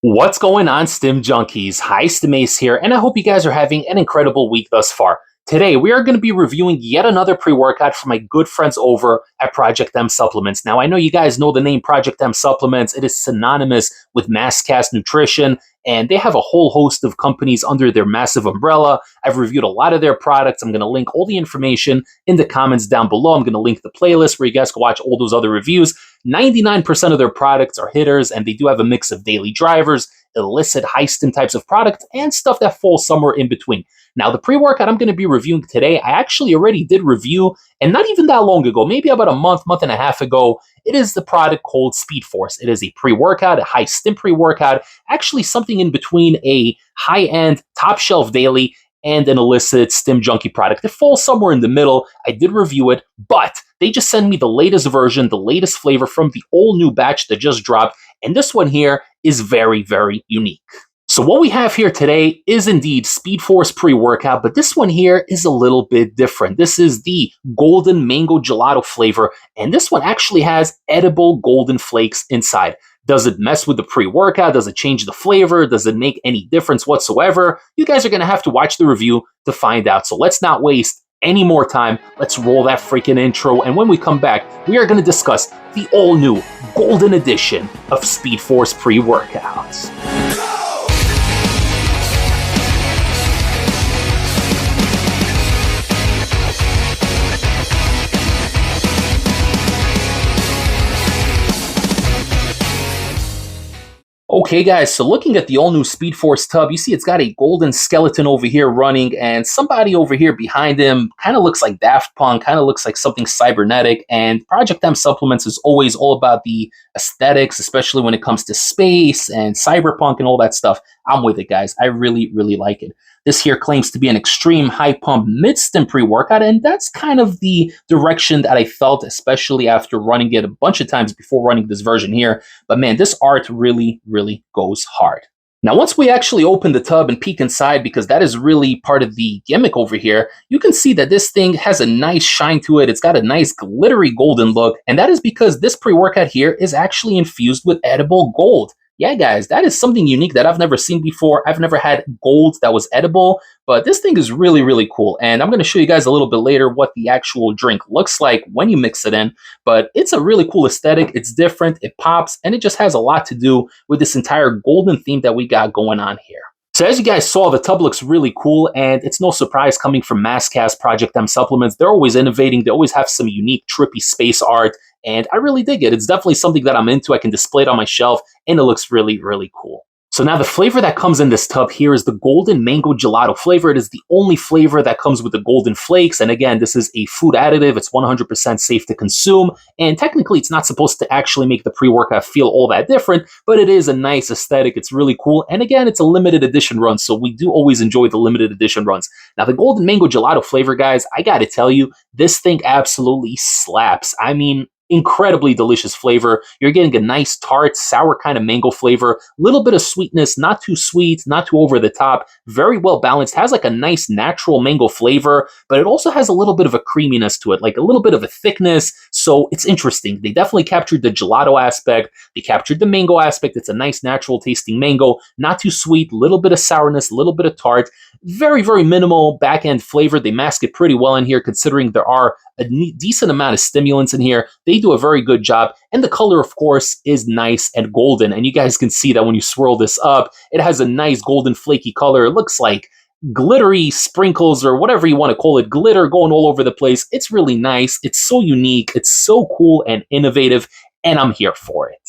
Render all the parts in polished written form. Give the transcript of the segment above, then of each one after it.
What's going on, Stim Junkies? High-stim Ace here, and I hope you guys are having an incredible week thus far. Today, we are going to be reviewing yet another pre-workout from my good friends over at Project M Supplements. Now, I know you guys know the name Project M Supplements. It is synonymous with MassCast Nutrition, and they have a whole host of companies under their massive umbrella. I've reviewed a lot of their products. I'm going to link all the information in the comments down below. I'm going to link the playlist where you guys can watch all those other reviews. 99% of their products are hitters, and they do have a mix of daily drivers, illicit high-stim types of products, and stuff that falls somewhere in between. Now, the pre-workout I'm going to be reviewing today, I actually already did review, and not even that long ago, maybe about a month and a half ago. It is the product called speedforce. It is a pre-workout, a high-stim pre-workout, actually something in between a high-end, top-shelf daily and an illicit stim junkie product. It falls somewhere in the middle. I did review it, but they just sent me the latest version, the latest flavor from the all-new batch that just dropped, and this one here is very, very unique. So what we have here today is indeed speedforce pre-workout, but this one here is a little bit different. This is the golden mango gelato flavor, and this one actually has edible golden flakes inside. Does it mess with the pre-workout? Does it change the flavor? Does it make any difference whatsoever? You guys are going to have to watch the review to find out. So let's not waste any more time. Let's roll that freaking intro. And when we come back, we are going to discuss the all-new golden edition of speedforce pre-workouts. Okay guys, so looking at the all-new speedforce tub, you see it's got a golden skeleton over here running, and somebody over here behind him kind of looks like Daft Punk, kind of looks like something cybernetic, and Project M Supplements is always all about the aesthetics, especially when it comes to space and cyberpunk and all that stuff. I'm with it, guys. I really, really like it. This here claims to be an extreme high pump mid-stim pre-workout, and that's kind of the direction that I felt, especially after running it a bunch of times before running this version here. But man, this art really, really goes hard. Now, once we actually open the tub and peek inside, because that is really part of the gimmick over here, you can see that this thing has a nice shine to it. It's got a nice glittery golden look, and that is because this pre-workout here is actually infused with edible gold. Yeah, guys, that is something unique that I've never seen before. I've never had gold that was edible, but this thing is really, really cool. And I'm going to show you guys a little bit later what the actual drink looks like when you mix it in. But it's a really cool aesthetic. It's different, it pops, and it just has a lot to do with this entire golden theme that we got going on here. So as you guys saw, the tub looks really cool, and it's no surprise coming from MassCast Project M Supplements. They're always innovating. They always have some unique, trippy space art, and I really dig it. It's definitely something that I'm into. I can display it on my shelf, and it looks really, really cool. So now the flavor that comes in this tub here is the golden mango gelato flavor. It is the only flavor that comes with the golden flakes. And again, this is a food additive. It's 100% safe to consume. And technically, it's not supposed to actually make the pre-workout feel all that different, but it is a nice aesthetic. It's really cool. And again, it's a limited edition run. So we do always enjoy the limited edition runs. Now, the golden mango gelato flavor, guys, I got to tell you, this thing absolutely slaps. I mean, incredibly delicious flavor. You're getting a nice tart, sour kind of mango flavor, little bit of sweetness, not too sweet, not too over the top, very well balanced, has like a nice natural mango flavor, but it also has a little bit of a creaminess to it, like a little bit of a thickness, so it's interesting. They definitely captured the gelato aspect, they captured the mango aspect. It's a nice natural tasting mango, not too sweet, little bit of sourness, little bit of tart, very, very minimal back-end flavor. They mask it pretty well in here considering there are a decent amount of stimulants in here. They do a very good job, and the color, of course, is nice and golden, and you guys can see that when you swirl this up, it has a nice golden flaky color. It looks like glittery sprinkles or whatever you want to call it, glitter going all over the place. It's really nice. It's so unique. It's so cool and innovative, and I'm here for it.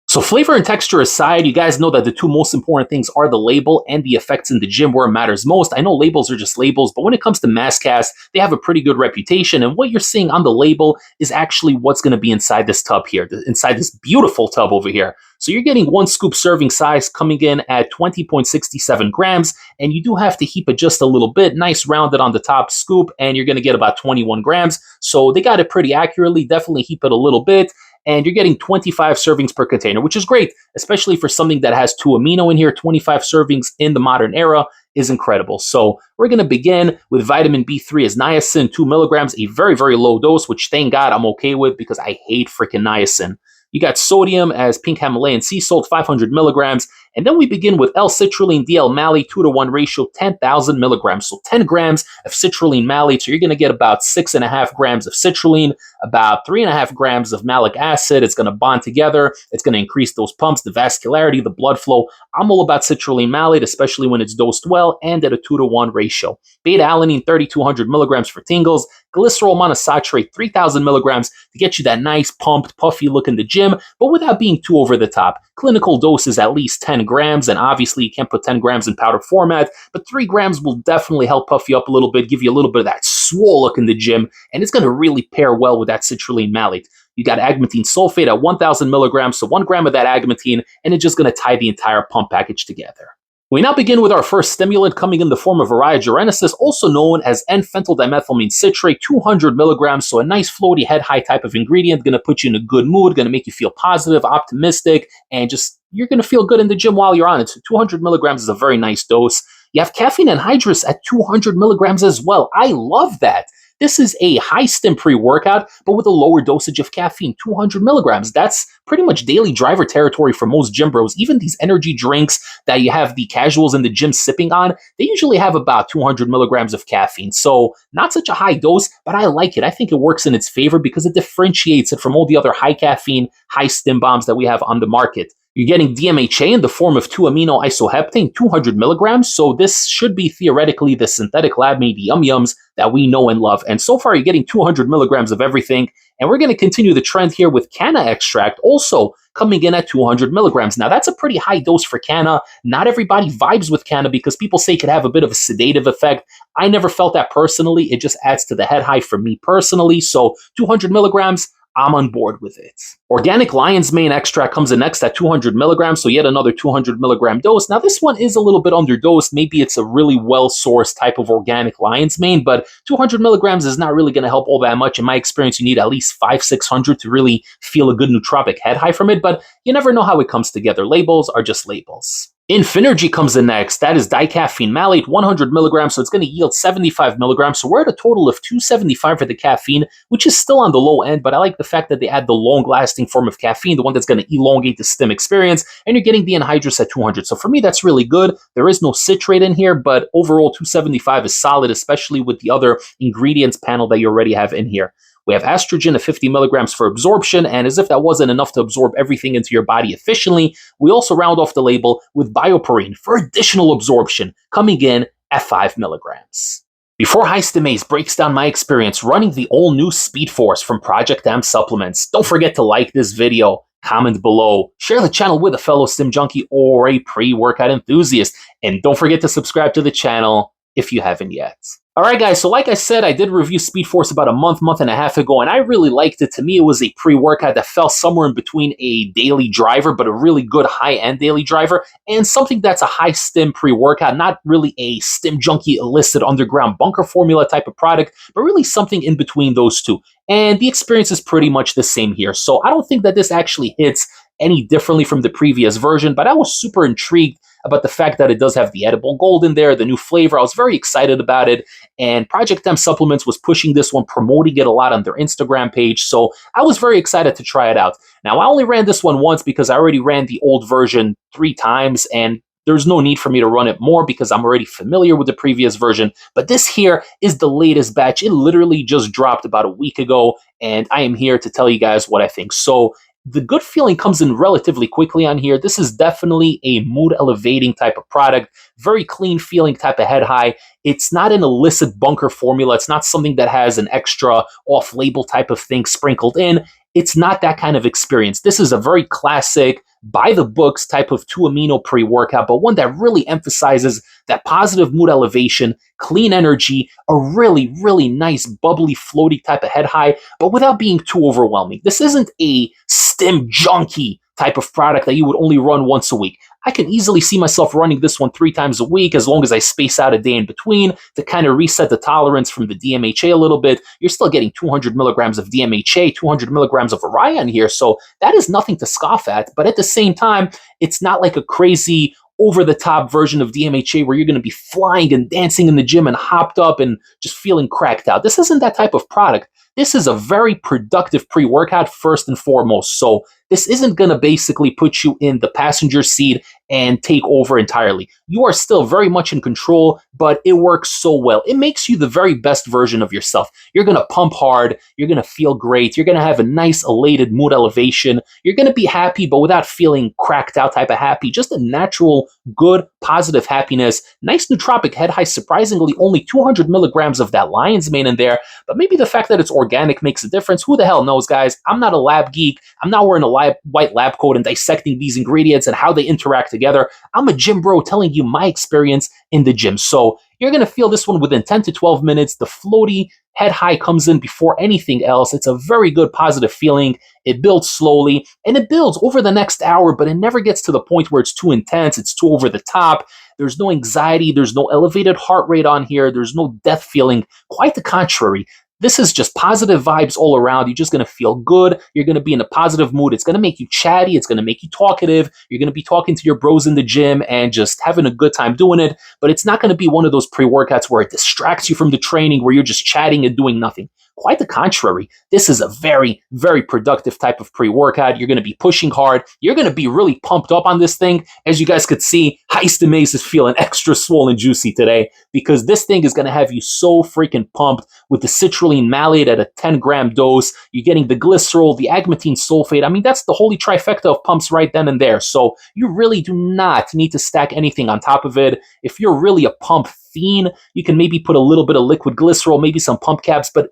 So flavor and texture aside, you guys know that the two most important things are the label and the effects in the gym where it matters most. I know labels are just labels, but when it comes to MassCast, they have a pretty good reputation, and what you're seeing on the label is actually what's going to be inside this tub here, inside this beautiful tub over here. So you're getting 1 scoop serving size coming in at 20.67 grams, and you do have to heap it just a little bit, nice rounded on the top scoop, and you're going to get about 21 grams. So they got it pretty accurately, definitely heap it a little bit. And you're getting 25 servings per container, which is great, especially for something that has 2 amino in here. 25 servings in the modern era is incredible. So we're going to begin with vitamin B3 as niacin, 2 milligrams, a very, very low dose, which thank God I'm okay with because I hate freaking niacin. You got sodium as pink Himalayan sea salt, 500 milligrams, And then we begin with L-citrulline DL malate 2-to-1 ratio, 10,000 milligrams. So 10 grams of citrulline malate. So you're going to get about 6.5 grams of citrulline, about 3.5 grams of malic acid. It's going to bond together. It's going to increase those pumps, the vascularity, the blood flow. I'm all about citrulline malate, especially when it's dosed well and at a 2-to-1 ratio. Beta-alanine, 3,200 milligrams for tingles. Glycerol monosaturate, 3,000 milligrams to get you that nice, pumped, puffy look in the gym, but without being too over the top. Clinical dose is at least 10 grams, and obviously you can't put 10 grams in powder format, but 3 grams will definitely help puff you up a little bit, give you a little bit of that swole look in the gym, and it's going to really pair well with that citrulline malate. You got agmatine sulfate at 1,000 milligrams, so 1 gram of that agmatine, and it's just going to tie the entire pump package together. We now begin with our first stimulant coming in the form of Arrhiagenesis, also known as N-phentyl-dimethylamine citrate, 200 milligrams, so a nice floaty head high type of ingredient, going to put you in a good mood, going to make you feel positive, optimistic, and just you're going to feel good in the gym while you're on it. So 200 milligrams is a very nice dose. You have caffeine anhydrous at 200 milligrams as well. I love that. This is a high-stim pre-workout, but with a lower dosage of caffeine, 200 milligrams. That's pretty much daily driver territory for most gym bros. Even these energy drinks that you have the casuals in the gym sipping on, they usually have about 200 milligrams of caffeine. So not such a high dose, but I like it. I think it works in its favor because it differentiates it from all the other high-caffeine, high-stim bombs that we have on the market. You're getting DMHA in the form of 2-amino isoheptane, 200 milligrams, so this should be theoretically the synthetic lab-made yum-yums that we know and love. And so far, you're getting 200 milligrams of everything, and we're going to continue the trend here with canna extract, also coming in at 200 milligrams. Now, that's a pretty high dose for canna. Not everybody vibes with canna because people say it could have a bit of a sedative effect. I never felt that personally. It just adds to the head high for me personally, so 200 milligrams, I'm on board with it. Organic lion's mane extract comes in next at 200 milligrams, so yet another 200 milligram dose. Now, this one is a little bit underdosed. Maybe it's a really well-sourced type of organic lion's mane, but 200 milligrams is not really going to help all that much. In my experience, you need at least 500-600 to really feel a good nootropic head high from it, but you never know how it comes together. Labels are just labels. Infinergy comes in next. That is dicaffeine malate, 100 milligrams, so it's going to yield 75 milligrams. So we're at a total of 275 for the caffeine, which is still on the low end, but I like the fact that they add the long-lasting form of caffeine, the one that's going to elongate the stim experience, and you're getting the anhydrous at 200. So for me, that's really good. There is no citrate in here, but overall, 275 is solid, especially with the other ingredients panel that you already have in here. We have estrogen at 50 milligrams for absorption, and as if that wasn't enough to absorb everything into your body efficiently, we also round off the label with bioperine for additional absorption, coming in at 5 milligrams. Before high-stim Ace breaks down my experience running the all-new speedforce from Project M Supplements, don't forget to like this video, comment below, share the channel with a fellow stim junkie or a pre-workout enthusiast, and don't forget to subscribe to the channel if you haven't yet. Alright guys, so like I said, I did review speedforce about a month and a half ago, and I really liked it. To me, it was a pre-workout that fell somewhere in between a daily driver, but a really good high-end daily driver, and something that's a high-stim pre-workout, not really a stim junkie illicit underground bunker formula type of product, but really something in between those two. And the experience is pretty much the same here. So I don't think that this actually hits any differently from the previous version, but I was super intrigued about the fact that it does have the edible gold in there, the new flavor. I was very excited about it, and Project M Supplements was pushing this one, promoting it a lot on their Instagram page, so I was very excited to try it out. Now, I only ran this one once because I already ran the old version 3 times, and there's no need for me to run it more because I'm already familiar with the previous version, but this here is the latest batch. It literally just dropped about a week ago, and I am here to tell you guys what I think. So the good feeling comes in relatively quickly on here. This is definitely a mood elevating type of product, very clean feeling type of head high. It's not an illicit bunker formula. It's not something that has an extra off-label type of thing sprinkled in. It's not that kind of experience. This is a very classic, by-the-books type of 2-amino pre-workout, but one that really emphasizes that positive mood elevation, clean energy, a really, really nice, bubbly, floaty type of head high, but without being too overwhelming. This isn't a stim junkie type of product that you would only run once a week. I can easily see myself running this one 3 times a week as long as I space out a day in between to kind of reset the tolerance from the DMHA a little bit. You're still getting 200 milligrams of DMHA, 200 milligrams of Araya in here, so that is nothing to scoff at, but at the same time, it's not like a crazy over-the-top version of DMHA where you're going to be flying and dancing in the gym and hopped up and just feeling cracked out. This isn't that type of product. this is a very productive pre-workout first and foremost. So this isn't going to basically put you in the passenger seat and take over entirely. You are still very much in control, but it works so well. It makes you the very best version of yourself. You're going to pump hard. You're going to feel great. You're going to have a nice elated mood elevation. You're going to be happy, but without feeling cracked out type of happy. Just a natural, good, positive happiness. Nice nootropic head high. Surprisingly, only 200 milligrams of that lion's mane in there. But maybe the fact that it's organic makes a difference. Who the hell knows, guys? I'm not a lab geek. I'm not wearing a white lab coat and dissecting these ingredients and how they interact together. I'm a gym bro telling you my experience in the gym. So you're going to feel this one within 10 to 12 minutes. The floaty head high comes in before anything else. It's a very good positive feeling. It builds slowly and it builds over the next hour, but it never gets to the point where it's too intense. It's too over the top. There's no anxiety. There's no elevated heart rate on here. There's no death feeling. Quite the contrary. This is just positive vibes all around. You're just going to feel good. You're going to be in a positive mood. It's going to make you chatty. It's going to make you talkative. You're going to be talking to your bros in the gym and just having a good time doing it. But it's not going to be one of those pre-workouts where it distracts you from the training, where you're just chatting and doing nothing. Quite the contrary. This is a very, very productive type of pre-workout. You're going to be pushing hard. You're going to be really pumped up on this thing. As you guys could see, high-stim is feeling extra swollen juicy today because this thing is going to have you so freaking pumped with the citrulline malate at a 10-gram dose. You're getting the glycerol, the agmatine sulfate. I mean, that's the holy trifecta of pumps right then and there. So you really do not need to stack anything on top of it. If you're really a pump fiend, you can maybe put a little bit of liquid glycerol, maybe some pump caps, but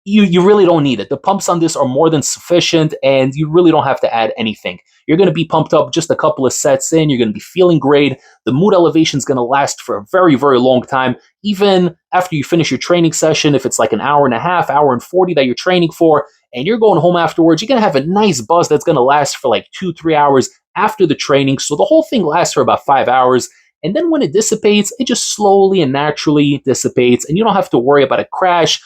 you really don't need it. The pumps on this are more than sufficient, and you really don't have to add anything. You're going to be pumped up just a couple of sets in. You're going to be feeling great. The mood elevation is going to last for a very, very long time. Even after you finish your training session, if it's like an hour and a half, hour and 40 that you're training for, and you're going home afterwards, you're going to have a nice buzz that's going to last for like 2-3 hours after the training. So the whole thing lasts for about 5 hours. And then when it dissipates, it just slowly and naturally dissipates, and you don't have to worry about a crash.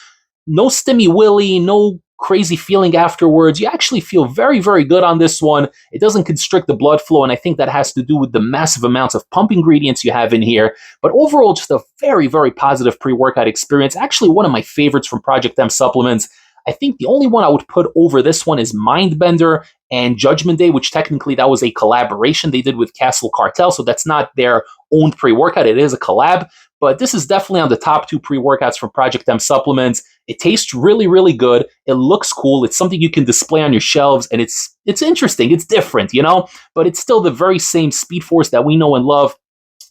No stimmy willy, no crazy feeling afterwards. You actually feel very, very good on this one. It doesn't constrict the blood flow, and I think that has to do with the massive amounts of pump ingredients you have in here. But overall, just a very, very positive pre-workout experience. Actually, one of my favorites from Project M supplements. I think the only one I would put over this one is Mindbender and Judgment Day, which technically that was a collaboration they did with Castle Cartel, so that's not their own pre-workout. It is a collab, but this is definitely on the top 2 pre-workouts from Project M supplements. It tastes really, really good. It looks cool. It's something you can display on your shelves, and it's interesting. It's different, you know, but it's still the very same speedforce that we know and love.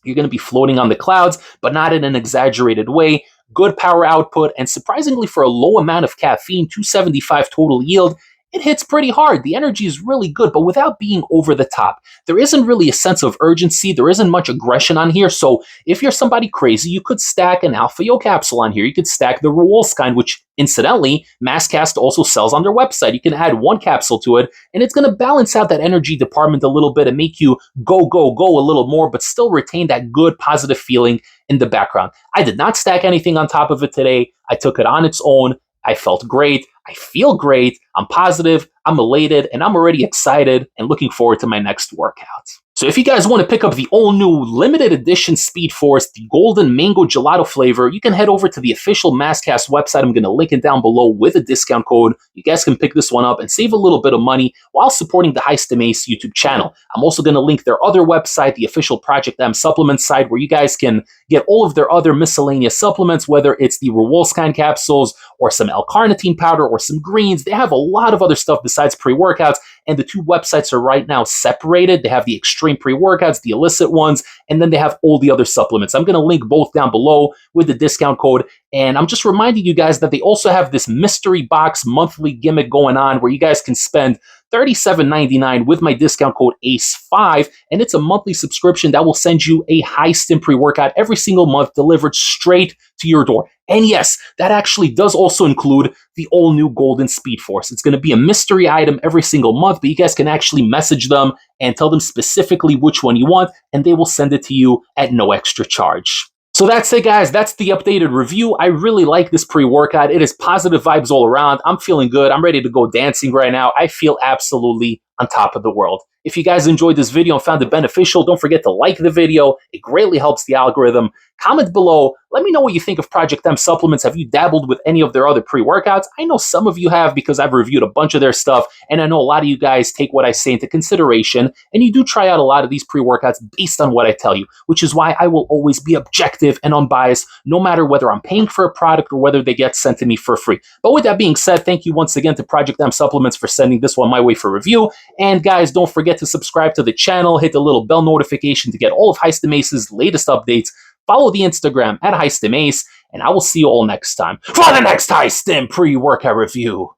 You're going to be floating on the clouds, but not in an exaggerated way. Good power output, and surprisingly for a low amount of caffeine, 275 total yield, it hits pretty hard. The energy is really good, but without being over the top. There isn't really a sense of urgency. There isn't much aggression on here. So if you're somebody crazy, you could stack an Alpha Yo capsule on here. You could stack the Rewolskine, which incidentally, Masscast also sells on their website. You can add 1 capsule to it, and it's going to balance out that energy department a little bit and make you go, go, go a little more, but still retain that good, positive feeling in the background. I did not stack anything on top of it today. I took it on its own. I felt great. I feel great. I'm positive. I'm elated, and I'm already excited and looking forward to my next workout. So if you guys want to pick up the all-new limited edition Speedforce, the golden mango gelato flavor, you can head over to the official Masscast website. I'm going to link it down below with a discount code. You guys can pick this one up and save a little bit of money while supporting the high-stim YouTube channel. I'm also going to link their other website, the official Project M supplement site, where you guys can get all of their other miscellaneous supplements, whether it's the Rewolskine capsules or some L-carnitine powder or some greens. They have a lot of other stuff besides pre-workouts, and the 2 websites are right now separated. They have the extreme pre-workouts, the illicit ones, and then they have all the other supplements. I'm going to link both down below with the discount code, and I'm just reminding you guys that they also have this mystery box monthly gimmick going on where you guys can spend $37.99 with my discount code ACE5, and it's a monthly subscription that will send you a high-stim pre-workout every single month delivered straight to your door. And yes, that actually does also include the all-new Golden Speedforce. It's going to be a mystery item every single month, but you guys can actually message them and tell them specifically which one you want, and they will send it to you at no extra charge. So that's it, guys. That's the updated review. I really like this pre-workout. It is positive vibes all around. I'm feeling good. I'm ready to go dancing right now. I feel absolutely on top of the world. If you guys enjoyed this video and found it beneficial, don't forget to like the video. It greatly helps the algorithm. Comment below. Let me know what you think of Project M supplements. Have you dabbled with any of their other pre-workouts? I know some of you have because I've reviewed a bunch of their stuff, and I know a lot of you guys take what I say into consideration, and you do try out a lot of these pre-workouts based on what I tell you, which is why I will always be objective and unbiased, no matter whether I'm paying for a product or whether they get sent to me for free. But with that being said, thank you once again to Project M Supplements for sending this one my way for review. And guys, don't forget to subscribe to the channel, hit the little bell notification to get all of high-stim Ace's latest updates. Follow the Instagram at high-stim Ace, and I will see you all next time for the next high-stim pre-workout review.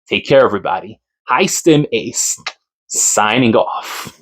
Take care, everybody. High-stim Ace, signing off.